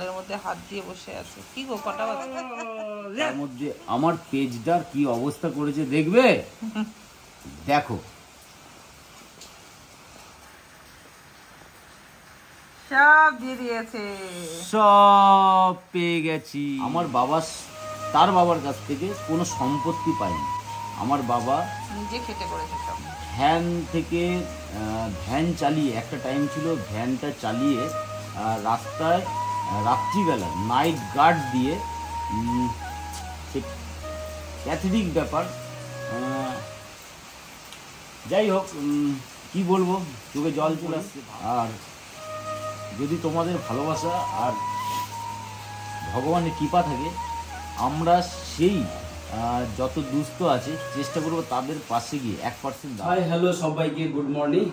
এর মধ্যে হাত দিয়ে বসে আছে। কি গো, কটা বাজে? তার মধ্যে আমার পেজটার কি অবস্থা করেছে দেখবে। দেখো সব দিয়ে দিয়েছে, সব পেয়ে গেছি। আমার বাবা তার বাবার কাছ থেকে কোনো সম্পত্তি পায়নি। আমার বাবা নিজে খেটে করেছে সব। ভ্যান থেকে ভ্যান চালিয়ে, একটা টাইম ছিল ভ্যানটা চালিয়ে রাস্তায় রাত্রিবেলা নাইট গার্ড দিয়ে, সে প্যাথেটিক ব্যাপার। যাই হোক, কি বলবো, চোখে জল চলে আসছে। আর যদি তোমাদের ভালোবাসা আর ভগবানের কৃপা থাকে, আমরা সেই যত দুস্থ আছে চেষ্টা করবো তাদের পাশে গিয়ে 1%। হাই হ্যালো সবাইকে, গুড মর্নিং।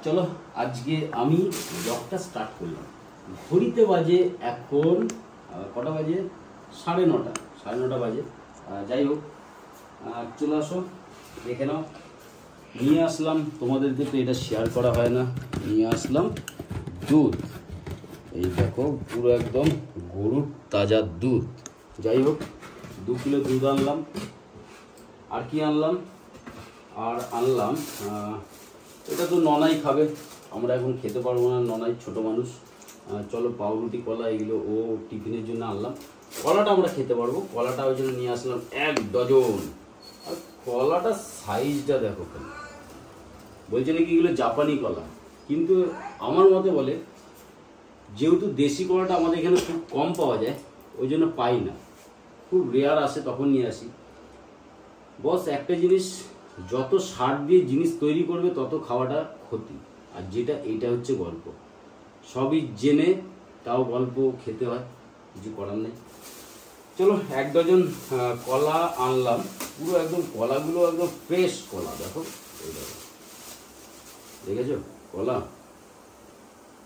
চলো আজকে আমি ব্লগটা স্টার্ট করলাম। ঘড়িতে বাজে এখন কটা বাজে? 9:30 বাজে। যাই হোক, চলে আসো, দেখে নাও। নিয়ে আসলাম, তোমাদেরকে তো এটা শেয়ার করা হয় না, নিয়ে আসলাম দুধ। এই দেখো, পুরো একদম গরুর তাজা দুধ। যাই হোক, 2 কিলো দুধ আনলাম। আর কি আনলাম? আর আনলাম, এটা তো ননাই খাবে, আমরা এখন খেতে পারবো না, ননাই ছোট মানুষ। চলো পাউরুটি, কলা এগুলো ও টিফিনের জন্য আনলাম। কলাটা আমরা খেতে পারবো, কলাটা ওই জন্য নিয়ে আসলাম 1 ডজন। আর কলাটার সাইজটা দেখো, বলছে নাকি এগুলো জাপানি কলা, কিন্তু আমার মতে বলে যেহেতু দেশি কলাটা আমাদের এখানে খুব কম পাওয়া যায়, ওই জন্য পাই না, খুব রেয়ার আসে, তখন নিয়ে আসি। বস একটা জিনিস, যত সার দিয়ে জিনিস তৈরি করবে তত খাওয়াটা ক্ষতি। আর যেটা এইটা হচ্ছে গল্প, সবই জেনে তাও গল্প খেতে হয়, কিছু করার নেই। চলো 1 ডজন কলা আনলাম। পুরো একদম কলাগুলো একদম ফ্রেশ কলা, দেখো এই দেখো, দেখেছো কলা?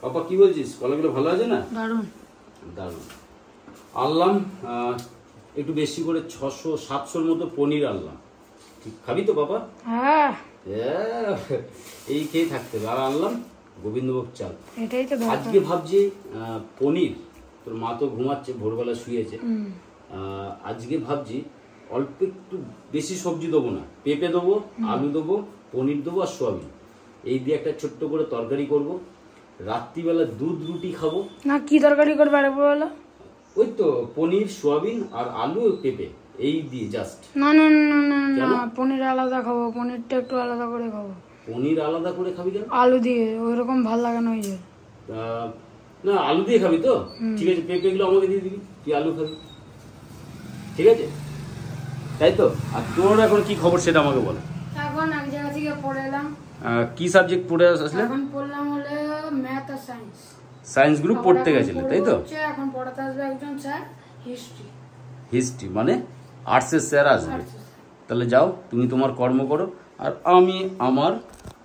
পাপা কি বলছিস, কলাগুলো ভালো আছে না? দারুণ দারুণ। আনলাম একটু বেশি করে 600-700 মতো পনির আনলাম। ঠিক খাবি তো পাপা? হ্যাঁ, এই খেয়ে থাকতে হবে। আর আনলাম গোবিন্দভোগ চাল। এটাই তো দরকার। আজকে ভাবছি পনির, তোর মা তো ঘুমাচ্ছে, ভোরবেলা শুয়েছে। আজকে ভাবছি অল্প একটু বেশি সবজি দেবো না, পেঁপে দেবো, আলু দেবো, পনির দেবো আর সোয়াবিন, এই দিয়ে একটা ছোট্ট করে তরকারি করব। রাত্রিবেলা দুধ রুটি খাবো। না, কি তরকারি করবে আরেকবার বলো? ওই তো পনির, সোয়াবিন আর আলু, পেঁপে, এই দিয়ে জাস্ট। না না না না না, পনির আলাদা খাবো, পনিরটা একটু আলাদা করে খাবো। পনির আলাদা করে খাবি কেন? আলু দিয়ে ওইরকম ভাল লাগে না। ওই যে না, আলু দিয়ে খাবি তো? ঠিক আছে, পেঁপে গুলো আমাকে দিয়ে দিবি, তুই আলু খাবি, ঠিক আছে? তাই তো? আর তোর এখন কি খবর সেটা আমাকে বল। এখন এক জায়গা থেকে পড়ে এলাম। কি সাবজেক্ট পড়ে আসলে? এখন পড়লাম হলে ম্যাথ আর সায়েন্স। সায়েন্স গ্রুপ পড়তে গেছিলে, তাই তো? এখন পড়াতে আসবে একজন স্যার, হিস্ট্রি। হিস্ট্রি মানে আর্টসের স্যার আসবে। তাহলে যাও, তুমি তোমার কর্ম করো আর আমি আমার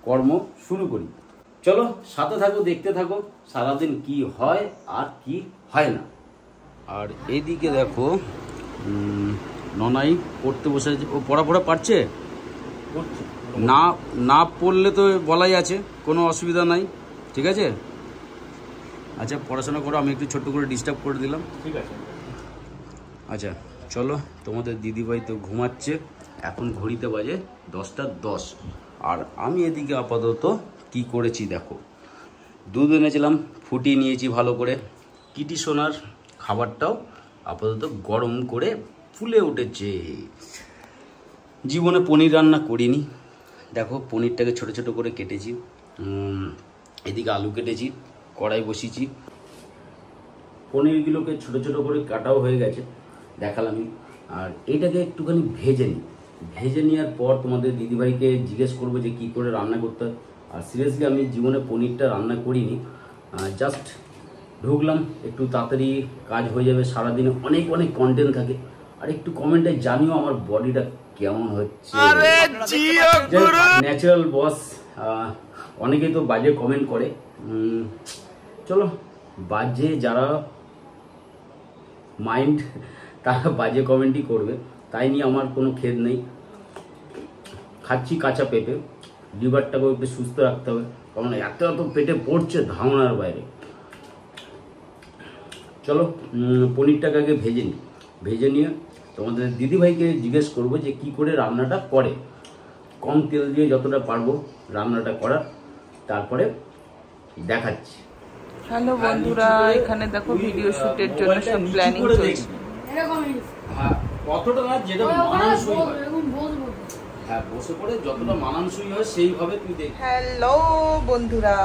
কর্ম শুরু করি। চলো সাথে থাকো, দেখতে থাকো সারাদিন কি হয় আর কি হয় না। আর এইদিকে দেখো, ননাই পড়তে বসে আছে। ও পড়া পারছে না? না পড়লে তো বলাই আছে, কোনো অসুবিধা নাই, ঠিক আছে? আচ্ছা পড়াশোনা করো, আমি একটু ছোট্ট করে ডিস্টার্ব করে দিলাম, ঠিক আছে? আচ্ছা চলো, তোমাদের দিদিভাই তো ঘুমাচ্ছে, এখন ঘড়িতে বাজে 10:10। আর আমি এদিকে আপাতত কি করেছি দেখো, দুধ এনেছিলাম, ফুটিয়ে নিয়েছি ভালো করে। কিটি সোনার খাবারটাও আপাতত গরম করে ফুলে উঠেছে। জীবনে পনির রান্না করিনি, দেখো পনিরটাকে ছোট ছোট করে কেটেছি, এদিকে আলু কেটেছি, কড়াই বসিয়েছি, পনিরগুলোকে ছোট ছোট করে কাটাও হয়ে গেছে, দেখালামই। আর এটাকে একটুখানি ভেজে নেওয়ার পর তোমাদের দিদিভাইকে জিজ্ঞেস করবো যে কী করে রান্না করতে হয়। আর সিরিয়াসলি আমি জীবনে পনিরটা রান্না করিনি, জাস্ট ঢুকলাম, একটু তাড়াতাড়ি কাজ হয়ে যাবে, সারাদিনে অনেক অনেক কন্টেন্ট থাকে। আর একটু কমেন্টে জানিও আমার বডিটা কেমন হচ্ছে। ন্যাচারাল বস, অনেকেই তো বাজে কমেন্ট করে। চলো, বাজে যারা মাইন্ড তারা বাজে কমেন্টই করবে, তাই নিয়ে আমার কোনো খেদ নেই। খাচ্ছি কাঁচা পেঁপে, লিভারটাকেও একটু সুস্থ রাখতে হবে, কারণ এত এত পেটে পড়ছে ধারণার বাইরে। চলো পনিরটাকে আগে ভেজে নিই। ভেজে নিয়ে তোমাদের দিদিভাইকে জিজ্ঞেস করবো যে কি করে রান্নাটা করে, কম তেল দিয়ে যতটা পারবো রান্নাটা করার, তারপরে দেখাচ্ছি। হ্যালো বন্ধুরা, এখানে দেখো ভিডিও শুটের জন্য সব প্ল্যানিং চলছে। হ্যাঁ, কতটা না যেটা মানানসই হয়, হ্যাঁ বসে পড়ে যতটা মানানসই হয় সেইভাবে তুই দেখ। হ্যালো বন্ধুরা,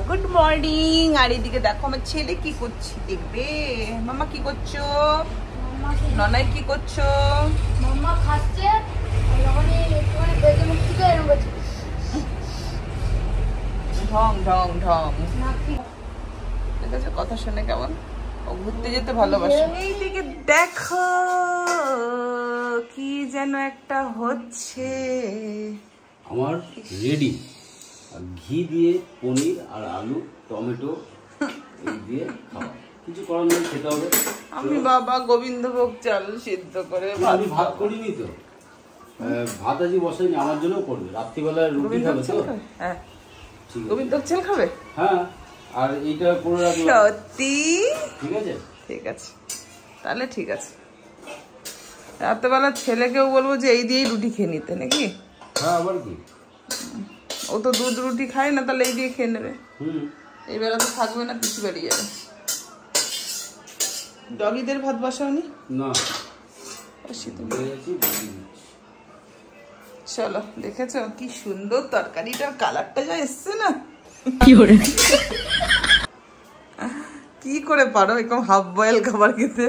গুড মর্নিং। আর এদিকে দেখো আমার ছেলে কি করছে দেখবে। মামা কি করছো? ননাই কি করছো? মাম্মা খাচ্ছে যখনই একটুখানি বেজে মুক্তি করে এরকম করছে ঢং ঢং ঢং। নাকি ঠিক আছে, কথা শুনে কেমন। ও ঘুরতে যেতে ভালোবাসে। এইদিকে দেখো কি যেন একটা হচ্ছে। আমার রেডি ঘি দিয়ে পনির আর আলু টমেটো এই দিয়ে খাওয়া, কিছু করার নেই, খেতে হবে। আমি বাবা গোবিন্দভোগ চাল সিদ্ধ করে আমি ভাত করিনি তো, ভাত আজই বসাইনি, আমার জন্য করবে। রাত্রিবেলায় রুটি খাবে তো? হ্যাঁ, ঠিক আছে, গোবিন্দভোগ চাল খাবে। হ্যাঁ, আর এইটা করে রাখবো। সত্যি? ঠিক আছে, ঠিক আছে, তাহলে ঠিক আছে। রাত্রেবেলা ছেলেকেও বলবো যে এই দিয়েই রুটি খেয়ে নিতে নাকি। হ্যাঁ আবার কি, ও তো দুধ রুটি খায় না, তাহলে এই দিয়ে খেয়ে নেবে। হুম, এই বেলা তো থাকবে না, পিছু বেরিয়ে যাবে। ডগিদের ভাত বসাওনি? না চলো, দেখেছো কি সুন্দর তরকারিটার কালারটা যা এসছে না। কি করে পারো এরকম হাফ বয়েল খাবার খেতে?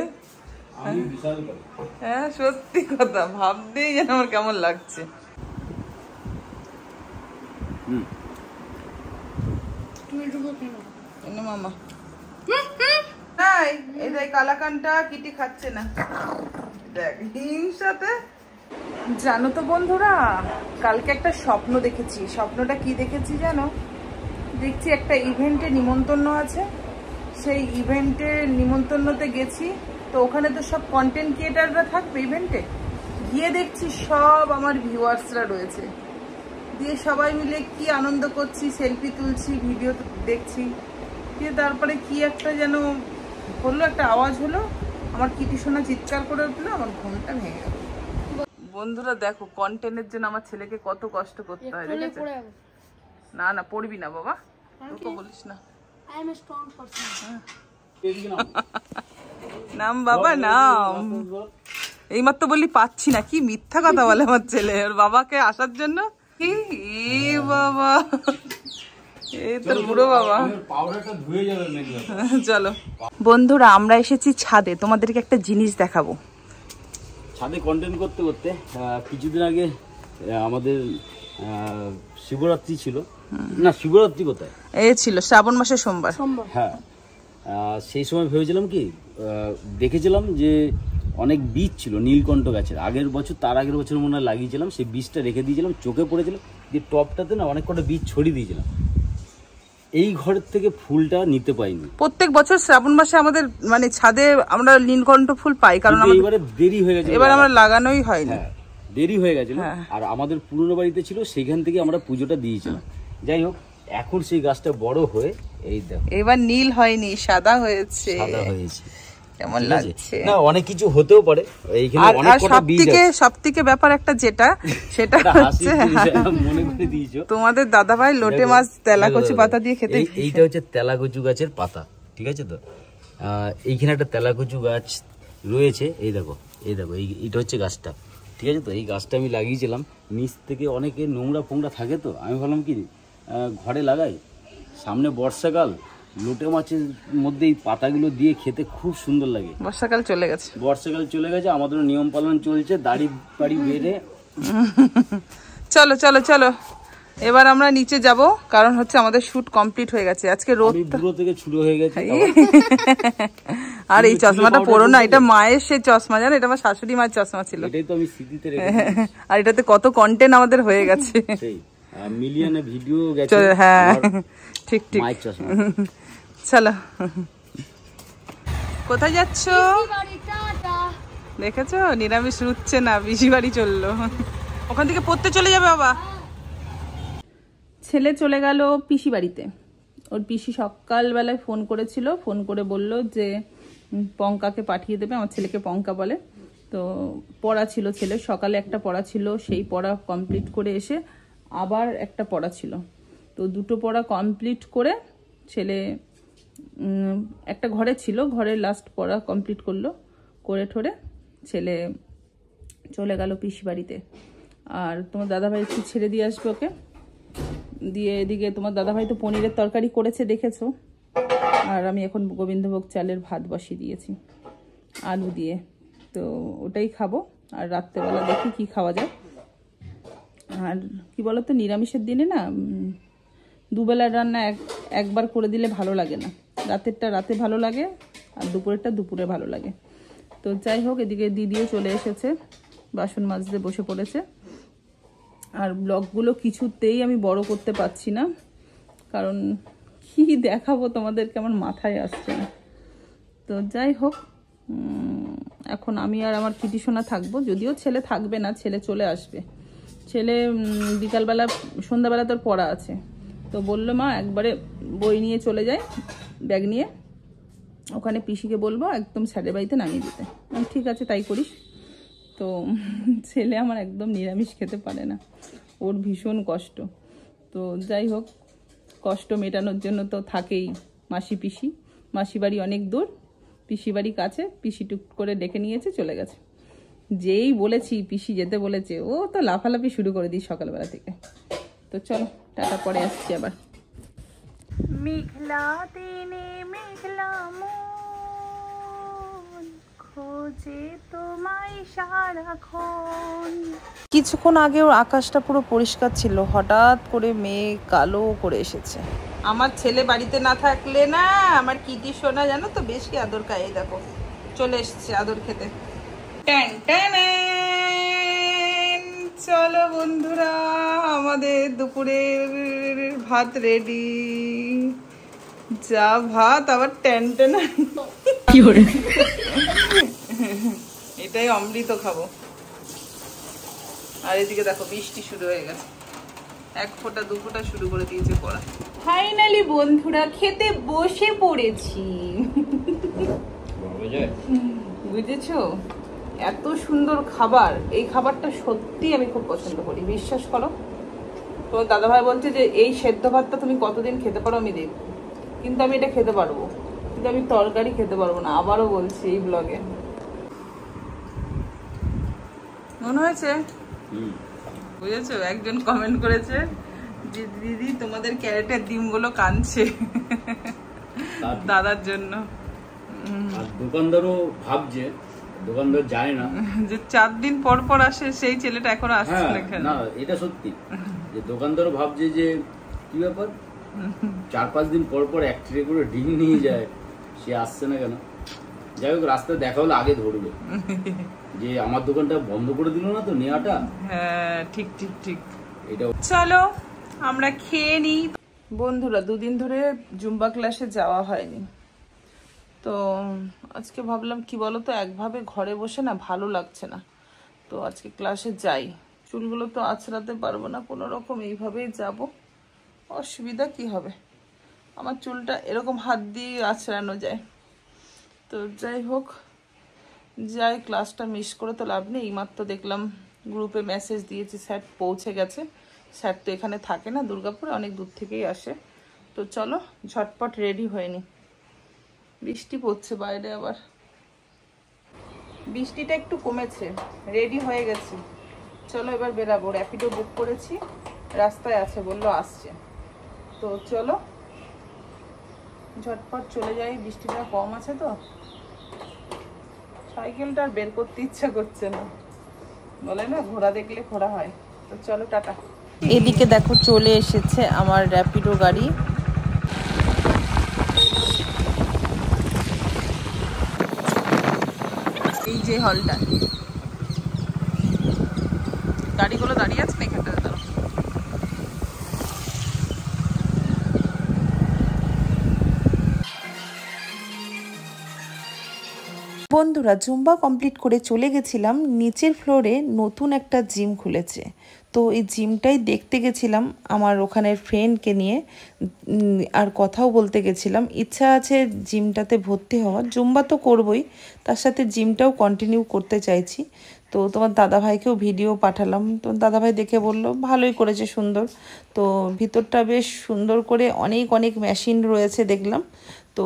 হ্যাঁ সত্যি কথা, ভাবতেই যেন আমার কেমন লাগছে। মামা নাই, এই দেখ কালাকানটা কিটি খাচ্ছে না, দেখ হিংসাতে। জানো তো বন্ধুরা, কালকে একটা স্বপ্ন দেখেছি। স্বপ্নটা কি দেখেছি জানো? দেখছি একটা ইভেন্টে নিমন্ত্রণ আছে, সেই ইভেন্টের নিমন্ত্রণতে গেছি। তো ওখানে তো সব কন্টেন্ট ক্রিয়েটাররা থাকবে ইভেন্টে। গিয়ে দেখছি সব আমার ভিউয়ার্সরা রয়েছে, দিয়ে সবাই মিলে কি আনন্দ করছি, সেলফি তুলছি, ভিডিও দেখছি। দিয়ে তারপরে কি একটা যেন হলো, একটা আওয়াজ হলো, আমার কিটি সোনা চিৎকার করে উঠলো, আমার ঘুমটা ভেঙে গেল। বন্ধুরা দেখো, কন্টেন্টের জন্য আমার ছেলেকে কত কষ্ট করতে হয়, দেখেছো? না না, পড়বি না বাবা, তোকে বলিস না। নাম বাবা নাম। এইমাত্র বললি পাচ্ছি না, কি মিথ্যা কথা বলে আমার ছেলে ওর বাবাকে আসার জন্য। কি বাবা, এই তোর বুড়ো বাবা। চলো বন্ধুরা, আমরা এসেছি ছাদে, তোমাদেরকে একটা জিনিস দেখাবো। ছাদে কন্টেন্ট করতে করতে কিছুদিন আগে আমাদের শিবরাত্রি ছিল না, শিবরাত্রি কোথায় এই ছিল শ্রাবণ মাসের সোমবার। হ্যাঁ, সেই সময় ভেবেছিলাম কি, দেখেছিলাম যে অনেক বীজ ছিল নীলকণ্ঠ গাছের, আগের বছর তার আগের বছর মনে হয় লাগিয়েছিলাম, সেই বীজটা রেখে দিয়েছিলাম, চোখে পড়েছিল, যে টপটাতে না অনেক কটা বীজ ছড়িয়ে দিয়েছিলাম। এই ঘরের থেকে ফুলটা নিতে পাইনি। প্রত্যেক বছর শ্রাবণ মাসে আমাদের মানে ছাদে আমরা নীলকণ্ঠ ফুল পাই, কারণ এবারে দেরি হয়ে গেছে, এবার আমরা লাগানোই হয়নি। দেরি হয়ে গেছিল। আর আমাদের পুরনো বাড়িতে ছিল, সেখান থেকে আমরা পুজোটা দিয়েছিলাম। যাই হোক, এখন সেই গাছটা বড় হয়ে এই দেখো, এবার নীল হয়নি, সাদা হয়েছে। সাদা হয়েছে, কেমন লাগছে না? অনেক কিছু হতেও পারে এইখানে, অনেক কটা বীজ আছে। সবথেকে ব্যাপার একটা যেটা, সেটা হচ্ছে মনে করে দিয়েছো, তোমাদের দাদাভাই লোটে মাছ তেলাকচু পাতা দিয়ে খেতে। এইটা হচ্ছে তেলাকচু গাছের পাতা, ঠিক আছে তো? এইখানে একটা তেলাকচু গাছ রয়েছে, এই দেখো, এই দেখো, এইটা হচ্ছে গাছটা, ঠিক আছে তো? এই গাছটা আমি লাগিয়েছিলাম, নিচ থেকে অনেকে নোংরা ফোংরা থাকে, তো আমি ভাবলাম কি ঘরে লাগাই। সামনে বর্ষাকাল, লোটে মাছের মধ্যে এই পাতাগুলো দিয়ে খেতে খুব সুন্দর লাগে। বর্ষাকাল চলে গেছে, বর্ষাকাল চলে গেছে, আমাদের নিয়ম পালন চলছে, দাড়ি বাড়ি বেড়ে। চলো চলো চলো, এবার আমরা নিচে যাব, কারণ হচ্ছে আমাদের শুট কমপ্লিট হয়ে গেছে। আজকে রোদ পুরো থেকে ছুড়ো হয়ে গেছে। আর এই চশমাটা পরো না, এটা মায়ের সেই চশমা, জানো? এটা আমার শাশুড়ি মায়ের চশমা ছিল। এটাই তো আমি স্মৃতিতে রেখেছি। আর এটাতে কত কন্টেন্ট আমাদের হয়ে গেছে, সেই মিলিয়নে ভিডিও গেছে। হ্যাঁ ঠিক ঠিক। মায়ের চশমা। চলো, কোথায় যাচ্ছ? দেখেছো, নিরামিষ রুচ্ছে না, পিসি বাড়ি চললো। ওখান থেকে পড়তে চলে যাবে বাবা। ছেলে চলে গেল পিসি বাড়িতে। ওর পিসি সকালবেলায় ফোন করেছিল, ফোন করে বলল যে পঙ্কাকে পাঠিয়ে দেবে, আমার ছেলেকে পঙ্কা বলে। তো পড়া ছিল ছেলে, সকালে একটা পড়া ছিল, সেই পড়া কমপ্লিট করে এসে আবার একটা পড়া ছিল। তো দুটো পড়া কমপ্লিট করে ছেলে একটা ঘরে ছিল, ঘরের লাস্ট পড়া কমপ্লিট করলো, করে ঠোরে ছেলে চলে গেল পিসি বাড়িতে। আর তোমার দাদাভাই একটু ছেড়ে দিয়ে আসবে ওকে, দিয়ে এদিকে তোমার দাদাভাই তো পনিরের তরকারি করেছে দেখেছো। আর আমি এখন গোবিন্দভোগ চালের ভাত বসিয়ে দিয়েছি আলু দিয়ে, তো ওটাই খাবো। আর রাত্রেবেলা দেখি কি খাওয়া যায়। আর কি বলতো, নিরামিষের দিনে না দুবেলার রান্না একবার করে দিলে ভালো লাগে না, রাতেরটা রাতে ভালো লাগে আর দুপুরেরটা দুপুরে ভালো লাগে। তো যাই হোক, এদিকে দিদিও চলে এসেছে, বাসন মাজতে বসে পড়েছে। আর ব্লগগুলো কিছুতেই আমি বড় করতে পারছি না, কারণ কি দেখাবো তোমাদেরকে আমার মাথায় আসছে না। তো যাই হোক, এখন আমি আর আমার কিটি সোনা থাকবো, যদিও ছেলে থাকবে না, ছেলে চলে আসবে। ছেলে বিকালবেলা সন্ধ্যাবেলা তোর পড়া আছে, তো বললো মা একবারে বই নিয়ে চলে যায়, ব্যাগ নিয়ে ওখানে পিসিকে বলবো একদম স্যারের বাড়িতে নামিয়ে দিতে। ঠিক আছে তাই করিস। তো ছেলে আমার একদম নিরামিষ খেতে পারে না, ওর ভীষণ কষ্ট। তো যাই হোক, কষ্ট মেটানোর জন্য তো থাকেই মাসি পিসি। মাসি বাড়ি অনেক দূর, পিসি বাড়ি কাছে, পিসি টুক করে ডেকে নিয়েছে চলে গেছে। যেই বলেছি পিসি যেতে বলেছে, ও তো লাফালাফি শুরু করে দিই সকালবেলা থেকে। তো চলো টাটা, পরে আসছি আবার। মেঘলা দিনে মেঘলা মন খোঁজে তোমায় সারাক্ষণ। কিছুক্ষণ আগেও আকাশটা পুরো পরিষ্কার ছিল, হঠাৎ করে মেঘ কালো করে এসেছে। আমার ছেলে বাড়িতে না থাকলে না আমার কিটি সোনা জানো তো বেশ কি আদর খায়। দেখো চলে এসেছে আদর খেতে। চলো বন্ধুরা, আমাদের দুপুরের ভাত রেডি। যা ভাত, আবার টেনটেনা কি করে, এটাই অমৃত খাবো। আর এদিকে দেখো বৃষ্টি শুরু হয়ে গেছে, এক ফোঁটা দু ফোঁটা শুরু করে দিয়েছে পড়া। ফাইনালি বন্ধুরা খেতে বসে পড়েছি, বুঝেছো? এত সুন্দর খাবার, এই খাবারটা সত্যি আমি খুব পছন্দ করি, বিশ্বাস করো। তো দাদাভাই বলছে যে এই সেদ্ধ ভাতটা তুমি কতদিন খেতে পারো আমি দেখবো, কিন্তু আমি এটা খেতে পারবো, কিন্তু আমি তরকারি খেতে পারবো না। আবারও বলছি এই ব্লগে, মনে হয়েছে বুঝেছো? একজন কমেন্ট করেছে যে দিদি তোমাদের ক্যারেটের ডিমগুলো কাঁদছে দাদার জন্য। আর দোকানদারও ভাবছে, দোকানদার যায় না যে 4 দিন পর পর আসে, সেই ছেলেটা এখনো আসছে না। এটা সত্যি যে দোকানদারও ভাবছে যে কি ব্যাপার, 4-5 দিন পর পর এক ট্রে করে ডিম নিয়ে যায়, সে আসছে না কেন। যাই হোক, রাস্তায় দেখা হলে আগে ধরবে যে আমার দোকানটা বন্ধ করে দিল না তো নেওয়াটা। হ্যাঁ ঠিক ঠিক ঠিক। এটা চলো আমরা খেয়ে নিই। বন্ধুরা 2 দিন ধরে জুম্বা ক্লাসে যাওয়া হয়নি, তো আজকে ভাবলাম কি বলতো, একভাবে ঘরে বসে না ভালো লাগছে না, তো আজকে ক্লাসে যাই। চুলগুলো তো আঁচড়াতে পারবো না, কোনো রকম এইভাবেই যাব, অসুবিধা কি হবে, আমার চুলটা এরকম হাত দিয়ে আঁচড়ানো যায়। তো যাই হোক, যাই, ক্লাসটা মিস করে তো লাভ নেই। এইমাত্র দেখলাম গ্রুপে মেসেজ দিয়েছে স্যার পৌঁছে গেছে। স্যার তো এখানে থাকে না, দুর্গাপুরে অনেক দূর থেকেই আসে। তো চলো ঝটপট রেডি হয়ে নি, বৃষ্টি পড়ছে বাইরে, আবার বৃষ্টিটা একটু কমেছে, রেডি হয়ে গেছি। চলো এবার বেরাবো, র্যাপিডো বুক করেছি, রাস্তায় আছে বললো আসছে। তো চলো ঝটপট চলে যাই, বৃষ্টিটা কম আছে তো। সাইকেলটা আর বের করতে ইচ্ছা করছে না, বলে না ঘোড়া দেখলে ঘোড়া হয়। তো চলো টাটা। এদিকে দেখো চলে এসেছে আমার র্যাপিডো গাড়ি। এই যে হলটা, গাড়িগুলো দাঁড়িয়ে আছে না এখানটাতে। দাঁড়ো, বন্ধুরা জুম্বা কমপ্লিট করে চলে গেছিলাম নিচের ফ্লোরে, নতুন একটা জিম খুলেছে, তো এই জিমটাই দেখতে গেছিলাম আমার ওখানের ফ্রেন্ডকে নিয়ে, আর কথাও বলতে গেছিলাম। ইচ্ছা আছে জিমটাতে ভর্তি হওয়ার, জুম্বা তো করবই, তার সাথে জিমটাও কন্টিনিউ করতে চাইছি। তো তোমার দাদাভাইকেও ভিডিও পাঠালাম, তো দাদাভাই দেখে বলল ভালোই করেছে, সুন্দর। তো ভিতরটা বেশ সুন্দর করে অনেক অনেক মেশিন রয়েছে দেখলাম, তো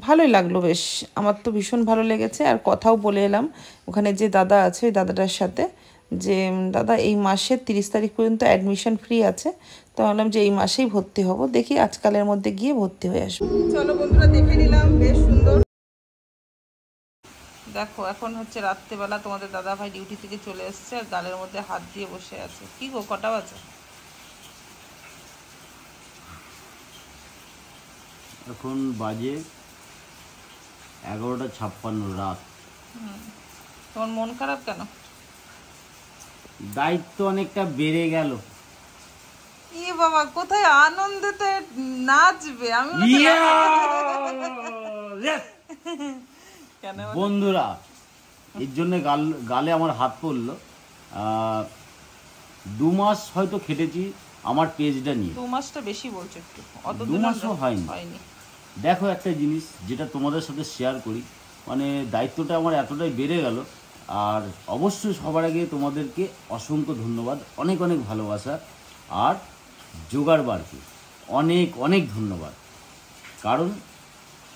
ভালোই লাগলো বেশ, আমার তো ভীষণ ভালো লেগেছে। আর কথাও বলে এলাম ওখানে যে দাদা আছে ওই দাদাটার সাথে, যে দাদা এই মাসের 30 তারিখ পর্যন্ত অ্যাডমিশন ফ্রি আছে, তো ভাবলাম যে এই মাসেই ভর্তি হব, দেখি আজকালের মধ্যে গিয়ে ভর্তি হয়ে আসবো। চলো বন্ধুরা, দেখে নিলাম বেশ সুন্দর। দেখো এখন হচ্ছে রাত্রেবেলা, তোমাদের দাদা ভাই ডিউটি থেকে চলে এসছে আর গালের মধ্যে হাত দিয়ে বসে আছে। কি গো, কটা বাজে? এখন বাজে 11:56 রাত। তোমার মন খারাপ কেন? দায়িত্ব অনেকটা বেড়ে গেল। ই বাবা, কোথায় আনন্দেতে নাচবে? আমি কেন বন্ধুরা, এর জন্য গালে আমার হাত পড়লো। 2 মাস হয়তো খেটেছি আমার পেজটা নিয়ে। 2 মাসটা বেশি বলছো একটু, অত 2 মাসও হয়নি। দেখো একটা জিনিস যেটা তোমাদের সাথে শেয়ার করি, মানে দায়িত্বটা আমার এতটাই বেড়ে গেল। আর অবশ্যই সবার আগে তোমাদেরকে অসংখ্য ধন্যবাদ, অনেক অনেক ভালোবাসা। আর জোগাড় বাড়কে অনেক অনেক ধন্যবাদ, কারণ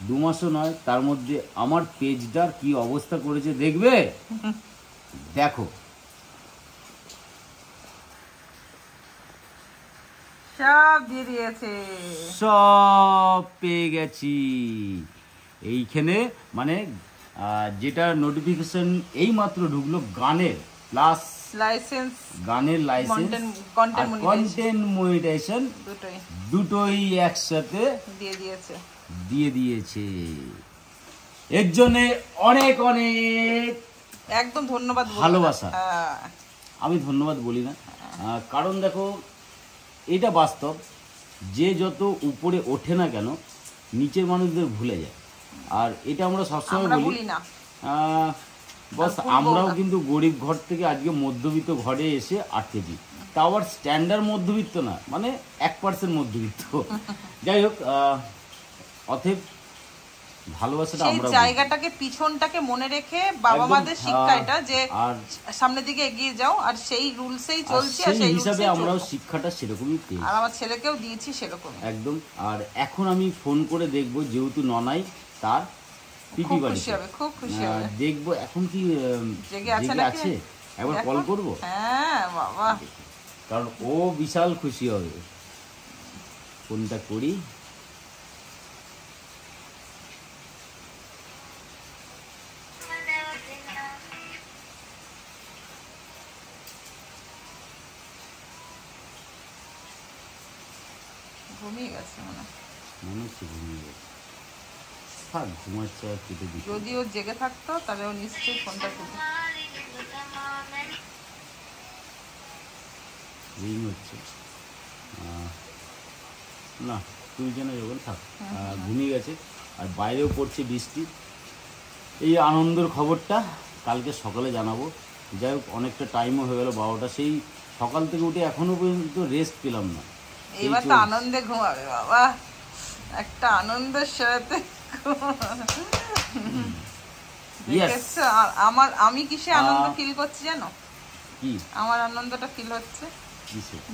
2 মাসও নয়, তার মধ্যে আমার পেজটার কি অবস্থা করেছে দেখবে। দেখো সব দিয়ে দিয়েছে, সব পেয়ে গেছি এইখানে। মানে যেটা নোটিফিকেশন এই মাত্র ঢুকলো, গানের প্লাস লাইসেন্স, গানের লাইসেন্স, কন্টেন্ট মনিটাইজেশন দুটোই একসাথে দিয়ে দিয়েছে। এর জন্য অনেক অনেক একদম ধন্যবাদ, ভালোবাসা। আমি ধন্যবাদ বলি না, কারণ দেখো এটা বাস্তব, যে যত উপরে ওঠে না কেন নিচের মানুষদের ভুলে যায়। আর এটা আমরা সবসময় বলি না, বস আমরাও কিন্তু গরিব ঘর থেকে আজকে মধ্যবিত্ত ঘরে এসে আটকেছি, তাও আবার স্ট্যান্ডার্ড মধ্যবিত্ত না, মানে 1% মধ্যবিত্ত। যাই হোক, অতএব ভালোবাসাটা আমরা জায়গাটাকে পিছনটাকে মনে রেখে বাবা মাদের শিক্ষা এটা, যে সামনের দিকে এগিয়ে যাও, আর সেই রুলসেই চলছি, আর সেই হিসাবে আমরাও শিক্ষাটা সেরকমই পেয়েছি, আর আমার ছেলেকেও দিয়েছি সেরকম একদম। আর এখন আমি ফোন করে দেখবো, যেহেতু ননাই তার পিপি বাড়ি, খুব খুশি হবে, দেখবো এখন কি জেগে আছে, একবার কল করবো। হ্যাঁ বাবা, কারণ ও বিশাল খুশি হবে। ফোনটা করি। ঘুমিয়ে গেছে মনে হচ্ছে ঘুমিয়ে গেছে, থাক ঘুমাচ্ছে আর কেটে দিই। যদি ও জেগে থাকতো তাহলে ও নিশ্চয়ই ফোনটা করতো। রিং হচ্ছে না, তুই যেন যখন থাক, ঘুমিয়ে গেছে। আর বাইরেও পড়ছে বৃষ্টি। এই আনন্দের খবরটা কালকে সকালে জানাবো। যাই হোক, অনেকটা টাইমও হয়ে গেল 12টা, সেই সকাল থেকে উঠে এখনো পর্যন্ত রেস্ট পেলাম না। এবার তো আনন্দে ঘুমাবে বাবা, একটা আনন্দের সাথে। আমি কিসে আনন্দ ফিল করছি জানো? কি আমার আনন্দটা ফিল হচ্ছে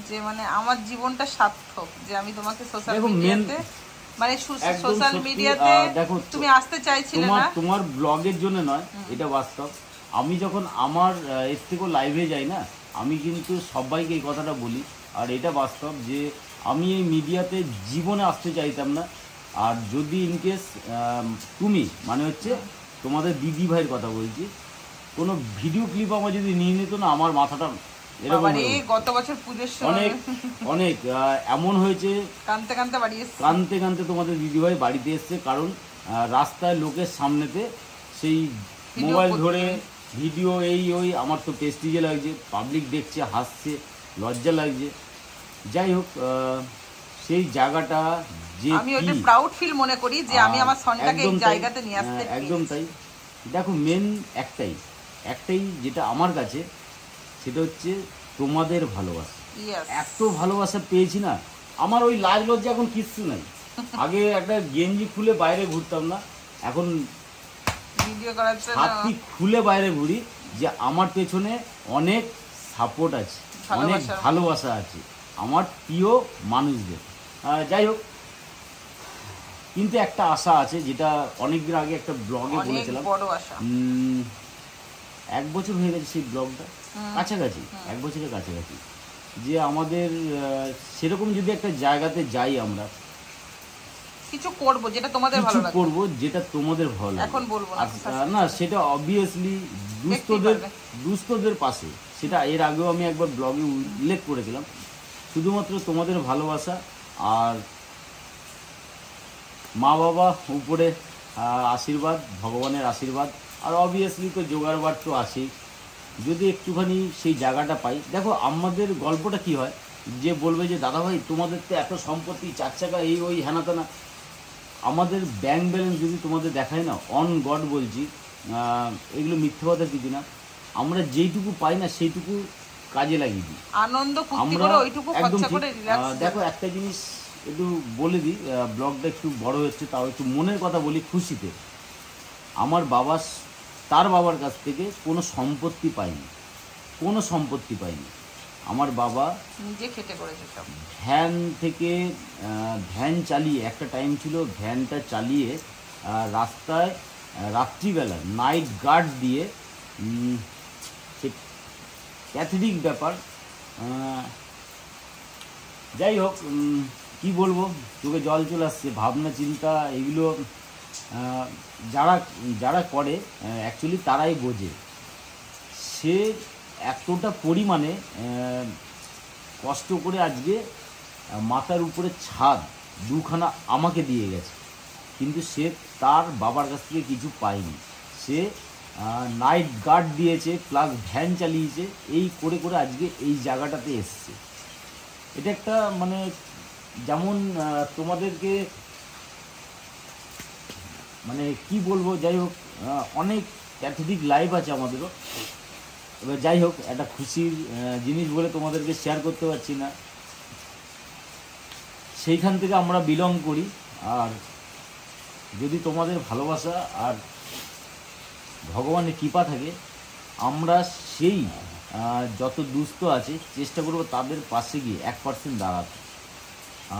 যে মানে আমার জীবনটা সার্থক, যে আমি তোমাকে সোশ্যাল মিডিয়াতে, মানে সোশ্যাল মিডিয়াতে তুমি আসতে চাইছিলে না, তোমার ব্লগের জন্য নয়, এটা বাস্তব। আমি যখন আমার এর থেকে লাইভে যাই না, আমি কিন্তু সবাইকে এই কথাটা বলি, আর এটা বাস্তব যে আমি এই মিডিয়াতে জীবনে আসতে চাইতাম না। আর যদি ইনকেস তুমি, মানে হচ্ছে তোমাদের দিদি ভাইয়ের কথা বলছি, কোনো ভিডিও ক্লিপ আমার যদি নিয়ে নিত না, আমার মাথাটা এরকম গত বছর পুজোর সময় অনেক এমন হয়েছে, কানতে কানতে তোমাদের দিদিভাই বাড়িতে এসছে, কারণ রাস্তায় লোকের সামনেতে সেই মোবাইল ধরে ভিডিও এই ওই, আমার তো প্রেস্টিজে লাগছে, পাবলিক দেখছে হাসছে, লজ্জা লাগছে। যাই হোক, সেই জায়গাটা যে আমি ওটা প্রাউড ফিল মনে করি যে আমি আমার সন্তানকে এই জায়গাতে নিয়ে আসতে পেরেছি। একদম তাই। দেখো মেন একটাই যেটা আমার কাছে, সেটা হচ্ছে তোমাদের ভালোবাসা। Yes. এত ভালোবাসা পেয়েছি না, আমার ওই লাজ লজ্জা এখন কিচ্ছু নাই। আগে একটা গেঞ্জি খুলে বাইরে ঘুরতাম না, এখন ভিডিও করার জন্য ছাতি খুলে বাইরে ঘুরি, যে আমার পেছনে অনেক সাপোর্ট আছে, অনেক ভালোবাসা আছে আমার প্রিয় মানুষদের। যাই হোক, কিন্তু একটা আশা আছে, যেটা অনেকদিন আগে একটা ব্লগে অনেক বলেছিলাম। বড় আশা। 1 বছর হয়ে গেছে সেই ব্লগটা, কাছাকাছি 1 বছরের কাছাকাছি, যে আমাদের সেরকম যদি একটা জায়গাতে যাই, আমরা কিছু করব যেটা তোমাদের ভালো কিছু লাগে, করব যেটা তোমাদের ভালো লাগে। এখন বলবো না, না, সেটা অবভিয়াসলি দুস্থদের পাশে, সেটা এর আগেও আমি একবার ব্লগে উল্লেখ করেছিলাম। শুধুমাত্র তোমাদের ভালোবাসা আর মা বাবা উপরে আশীর্বাদ, ভগবানের আশীর্বাদ, আর অবভিয়াসলি তো জোগাড়বার তো আছেই। যদি একটুখানি সেই জায়গাটা পাই, দেখো আমাদের গল্পটা কি হয়, যে বলবে যে দাদা ভাই তোমাদের তো এত সম্পত্তি, 4 চাকা, এই ওই হেনা তেনা। আমাদের ব্যাংক ব্যালেন্স যদি তোমাদের দেখায় না, অন গড বলছি, এগুলো মিথ্যে কথা কিছু না, আমরা যেইটুকু পাই না সেইটুকু কাজে লাগিয়ে দিই, আনন্দ ফুর্তি করে ওইটুকু খরচা করে রিল্যাক্স। দেখো একটা জিনিস একটু বলে দিই, ব্লগটা একটু বড় হচ্ছে, তাও একটু মনের কথা বলি। খুশিতে আমার বাবা তার বাবার কাছ থেকে কোনো সম্পত্তি পায়নি, কোনো সম্পত্তি পায়নি। আমার বাবা নিজে খেটে করেছে সব। ভ্যান থেকে ভ্যান চালিয়ে, একটা টাইম ছিল ভ্যানটা চালিয়ে রাস্তায় রাত্রিবেলা নাইট গার্ড দিয়ে, সে প্যাথেটিক ব্যাপার। যাই হোক, কি বলবো, চোখে জল চলে আসছে, ভাবনা চিন্তা এগুলো যারা যারা করে অ্যাকচুয়ালি তারাই বোঝে। সে এতটা পরিমাণে কষ্ট করে আজকে মাথার উপরে ছাদ 2খানা আমাকে দিয়ে গেছে, কিন্তু সে তার বাবার কাছ থেকে কিছু পায়নি। সে নাইট গার্ড দিয়েছে, প্লাস ভ্যান চালিয়েছে, এই করে করে আজকে এই জায়গাটাতে এসছে। এটা একটা মানে, যেমন তোমাদেরকে মানে কি বলবো, যাই হোক, অনেক প্যাথেটিক লাইফ আছে আমাদেরও। এবার যাই হোক, একটা খুশির জিনিস বলে তোমাদেরকে শেয়ার করতে পারছি না, সেইখান থেকে আমরা বিলং করি। আর যদি তোমাদের ভালোবাসা আর ভগবানের কৃপা থাকে, আমরা সেই যত দুস্থ আছে চেষ্টা করবো তাদের পাশে গিয়ে 1% দাঁড়াতে।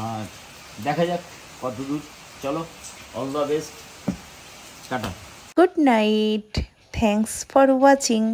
আর দেখা যাক কতদূর। চলো, all the best, tata. Good night. Thanks for watching.